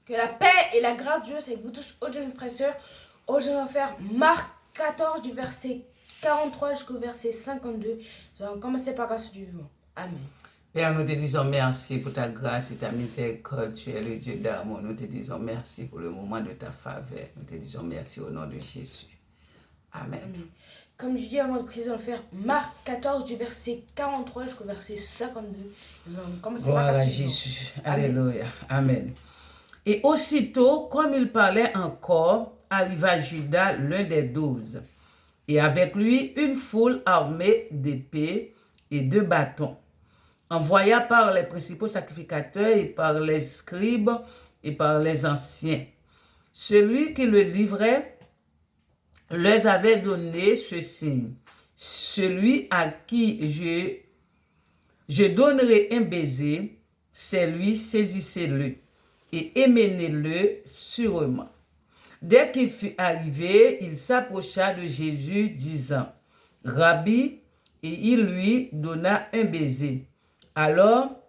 Que la paix et la grâce de Dieu soient avec vous tous, ô jeunes frères et sœurs. Aujourd'hui, on va faire Marc 14 du verset 43 jusqu'au verset 52. Nous allons commencer par grâce du vivant. Amen. Père, nous te disons merci pour ta grâce et ta miséricorde. Tu es le Dieu d'amour. Nous te disons merci pour le moment de ta faveur. Nous te disons merci au nom de Jésus. Amen. Amen. Comme je dis avant de prier, on va faire Marc 14 du verset 43 jusqu'au verset 52. Nous allons commencer par grâce du vivant. Jésus. Alléluia. Amen. Et aussitôt, comme il parlait encore, arriva Judas, l'un des 12, et avec lui une foule armée d'épées et de bâtons, envoya par les principaux sacrificateurs et par les scribes et par les anciens. Celui qui le livrait leur avait donné ce signe: celui à qui je donnerai un baiser, c'est lui, saisissez-le et émenez-le sûrement. Dès qu'il fut arrivé, il s'approcha de Jésus, disant: Rabbi, et il lui donna un baiser. Alors,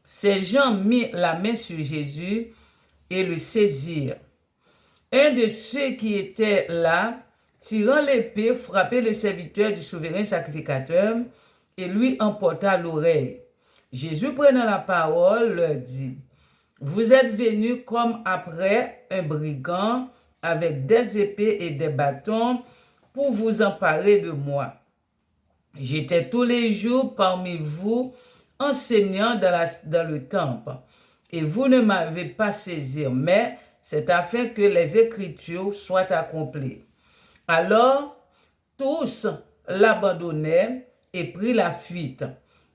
ces gens mirent la main sur Jésus et le saisirent. Un de ceux qui étaient là, tirant l'épée, frappait le serviteur du souverain sacrificateur et lui emporta l'oreille. Jésus, prenant la parole, leur dit: Vous êtes venus comme après un brigand avec des épées et des bâtons pour vous emparer de moi. J'étais tous les jours parmi vous enseignant dans le temple, et vous ne m'avez pas saisi, mais c'est afin que les Écritures soient accomplies. Alors, tous l'abandonnèrent et prirent la fuite.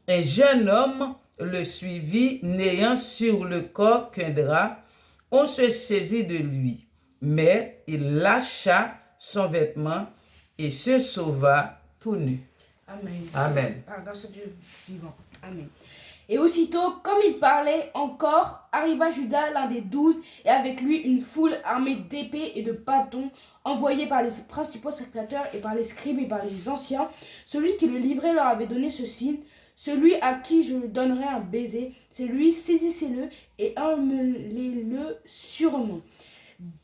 Un jeune homme le suivit, n'ayant sur le corps qu'un drap. On se saisit de lui, mais il lâcha son vêtement et se sauva tout nu. Amen. Amen. Par grâce du vivant. Amen. Et aussitôt, comme il parlait encore, arriva Judas, l'un des 12, et avec lui une foule armée d'épées et de bâtons, envoyés par les principaux sacrificateurs et par les scribes et par les anciens. Celui qui le livrait leur avait donné ce signe: celui à qui je donnerai un baiser, c'est lui, saisissez-le et emmenez-le sûrement.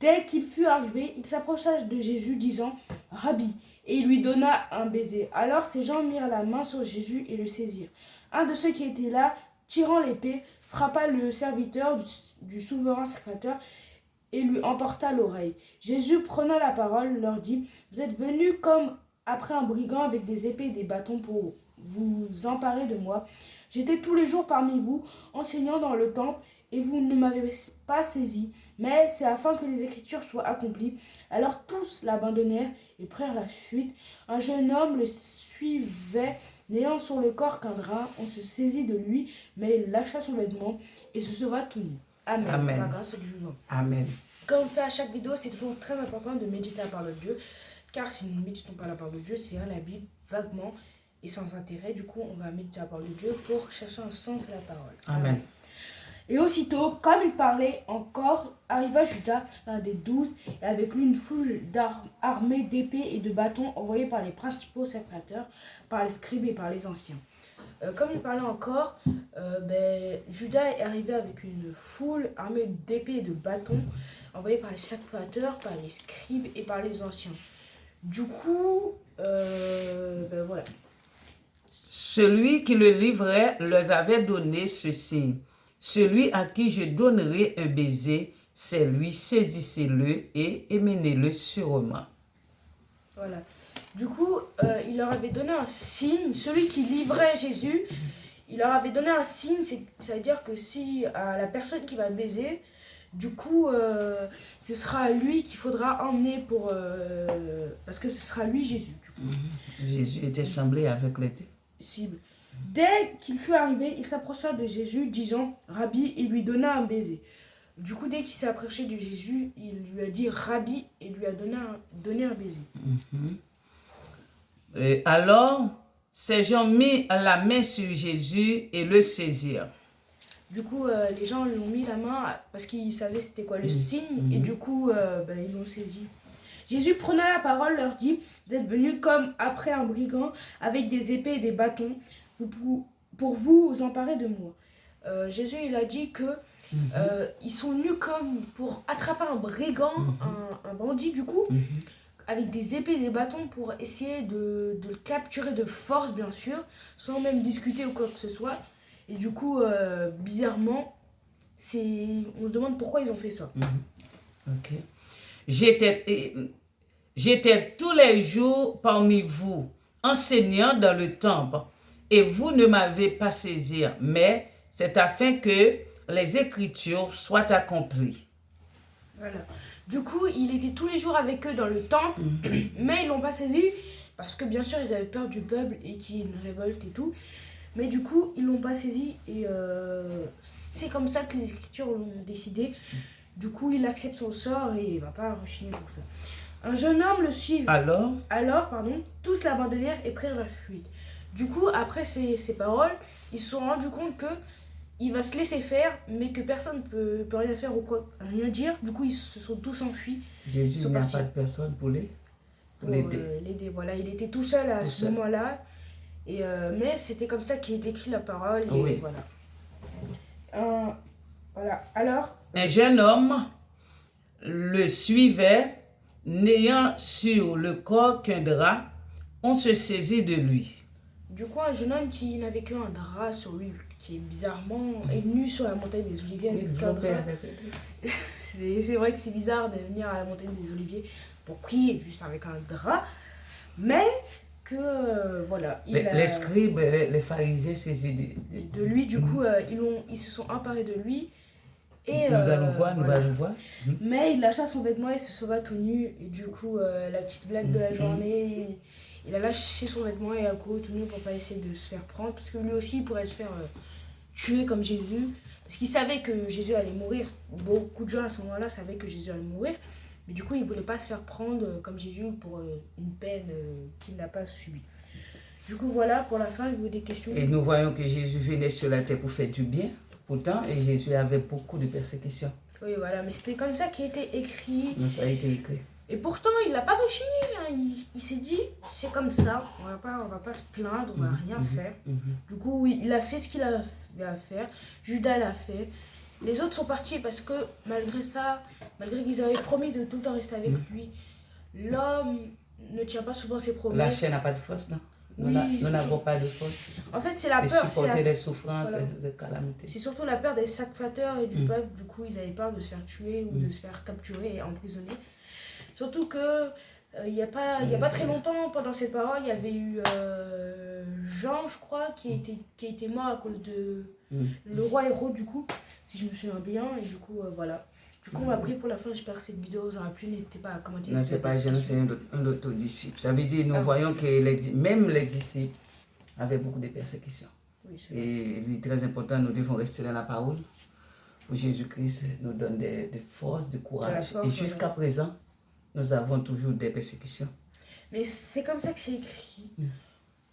Dès qu'il fut arrivé, il s'approcha de Jésus, disant: Rabbi, et il lui donna un baiser. Alors ces gens mirent la main sur Jésus et le saisirent. Un de ceux qui étaient là, tirant l'épée, frappa le serviteur du souverain sacrificateur et lui emporta l'oreille. Jésus, prenant la parole, leur dit: Vous êtes venus comme après un brigand avec des épées et des bâtons pour vous emparer de moi. J'étais tous les jours parmi vous, enseignant dans le temple, et vous ne m'avez pas saisi, mais c'est afin que les Écritures soient accomplies. Alors tous l'abandonnèrent et prirent la fuite. Un jeune homme le suivait, n'ayant sur le corps qu'un drap. On se saisit de lui, mais il lâcha son vêtement et se sauva tout nu. Amen. Amen. Par grâce du vivant. Amen. Comme on fait à chaque vidéo, c'est toujours très important de méditer la parole de Dieu, car si nous ne méditons pas la parole de Dieu, c'est lire la Bible vaguement et sans intérêt. Du coup, on va méditer la parole de Dieu pour chercher un sens de la parole. Amen. Et aussitôt, comme il parlait encore, arriva Judas, l'un des 12, et avec lui une foule armée d'épées et de bâtons envoyés par les principaux sacrificateurs, par les scribes et par les anciens. Comme il parlait encore, Judas est arrivé avec une foule armée d'épées et de bâtons envoyés par les sacrificateurs, par les scribes et par les anciens. Du coup, voilà. Celui qui le livrait leur avait donné ce signe: celui à qui je donnerai un baiser, c'est lui, saisissez-le et émenez-le sûrement. Voilà. Du coup, il leur avait donné un signe. Celui qui livrait Jésus, il leur avait donné un signe. Ça veut dire que si la personne qui va baiser, du coup, ce sera lui qu'il faudra emmener pour... parce que ce sera lui Jésus. Du coup. Jésus était semblé avec les cible. Dès qu'il fut arrivé, il s'approcha de Jésus, disant: Rabbi, et lui donna un baiser. Du coup, dès qu'il s'est approché de Jésus, il lui a dit Rabbi et lui a donné un baiser. Et alors, ces gens mirent la main sur Jésus et le saisirent. Du coup, les gens lui ont mis la main parce qu'ils savaient c'était quoi le signe, et du coup, ils l'ont saisi. Jésus, prenant la parole, leur dit: Vous êtes venus comme après un brigand avec des épées et des bâtons pour vous emparer de moi. Jésus, il a dit que Ils sont venus comme pour attraper un brigand, un bandit du coup, avec des épées et des bâtons pour essayer de le capturer de force, bien sûr, sans même discuter ou quoi que ce soit. Et du coup, bizarrement, on se demande pourquoi ils ont fait ça. Ok. J'étais tous les jours parmi vous, enseignant dans le temple, et vous ne m'avez pas saisi, mais c'est afin que les Écritures soient accomplies. Voilà. Du coup, il était tous les jours avec eux dans le temple, mais ils l'ont pas saisi parce que bien sûr ils avaient peur du peuple et qu'il y ait une révolte et tout. Mais du coup, ils l'ont pas saisi et c'est comme ça que les Écritures l'ont décidé. Du coup, il accepte son sort et il va pas rechigner pour ça. Un jeune homme le suit. Alors, tous l'abandonnèrent et prirent la fuite. Du coup, après ces paroles, ils se sont rendus compte que il va se laisser faire, mais que personne ne peut rien faire ou quoi, rien dire. Du coup, ils se sont tous enfuis. Jésus n'a pas de personne pour l'aider. Voilà, il était tout seul à ce moment-là. Et mais c'était comme ça qu'il est écrit la parole. Et voilà. Voilà. Alors, un jeune homme le suivait, n'ayant sur le corps qu'un drap, on se saisit de lui. Du coup, un jeune homme qui n'avait qu'un drap sur lui, qui est bizarrement est venu sur la montagne des Oliviers avec un drap. C'est vrai que c'est bizarre de venir à la montagne des Oliviers pour prier juste avec un drap, mais que voilà. Les scribes, les pharisiens saisissent de lui. Du coup, ils se sont emparés de lui. Et, nous allons voir. Mais il lâcha son vêtement et se sauva tout nu. Et du coup, la petite blague de la journée, il a lâché son vêtement et a couru tout nu pour pas essayer de se faire prendre. Parce que lui aussi, il pourrait se faire tuer comme Jésus. Parce qu'il savait que Jésus allait mourir. Beaucoup de gens à ce moment-là savaient que Jésus allait mourir. Mais du coup, il ne voulait pas se faire prendre comme Jésus pour une peine qu'il n'a pas subie. Du coup, voilà, pour la fin, je vous ai des questions. Et nous voyons que Jésus venait sur la terre pour faire du bien. Pourtant, Jésus avait beaucoup de persécutions. Oui, voilà, mais c'était comme ça qui a été écrit. Non, ça a été écrit. Et pourtant, il n'a pas rechigné. Hein. Il s'est dit, c'est comme ça, on va pas se plaindre, on va rien faire. Du coup, oui, il a fait ce qu'il avait à faire. Judas l'a fait. Les autres sont partis parce que malgré ça, malgré qu'ils avaient promis de tout le temps rester avec lui, l'homme ne tient pas souvent ses promesses. La chair n'a pas de force, non? Nous n'avons pas de force. En fait, c'est la peur. Supporter les souffrances, les calamités. C'est surtout la peur des sacrificateurs et du peuple. Du coup, ils avaient peur de se faire tuer ou de se faire capturer et emprisonner. Surtout que il y a pas très longtemps, pendant ces paroles, il y avait eu Jean, je crois, qui a été mort à cause de le roi Hérode, du coup, si je me souviens bien. Et du coup, voilà. Du coup, on va prier pour la fin. J'espère que cette vidéo vous aura plu. N'hésitez pas à commenter. Non, c'est pas Jean, c'est un autre disciple. Ça veut dire, nous voyons que même les disciples avaient beaucoup de persécutions. Oui, et il est très important, nous devons rester dans la parole. Pour Jésus-Christ nous donne des forces, du courage. Et jusqu'à présent, nous avons toujours des persécutions. Mais c'est comme ça que c'est écrit.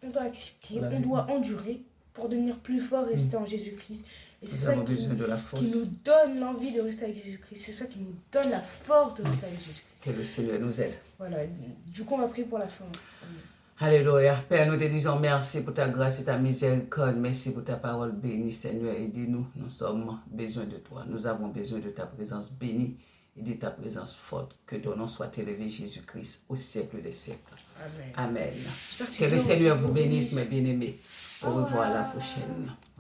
On doit accepter, on doit endurer pour devenir plus fort et rester en Jésus-Christ. Et c'est ça qui nous donne l'envie de rester avec Jésus-Christ. C'est ça qui nous donne la force de rester avec Jésus-Christ. Que le Seigneur nous aide. Voilà. Du coup, on va prier pour la fin. Alléluia. Père, nous te disons merci pour ta grâce et ta miséricorde. Merci pour ta parole bénie, Seigneur. Aidez-nous. Nous sommes besoin de toi. Nous avons besoin de ta présence bénie et de ta présence forte. Que ton nom soit élevé, Jésus-Christ, au siècle des siècles. Amen. Que le Seigneur vous bénisse, mes bien-aimés. Au revoir à la prochaine.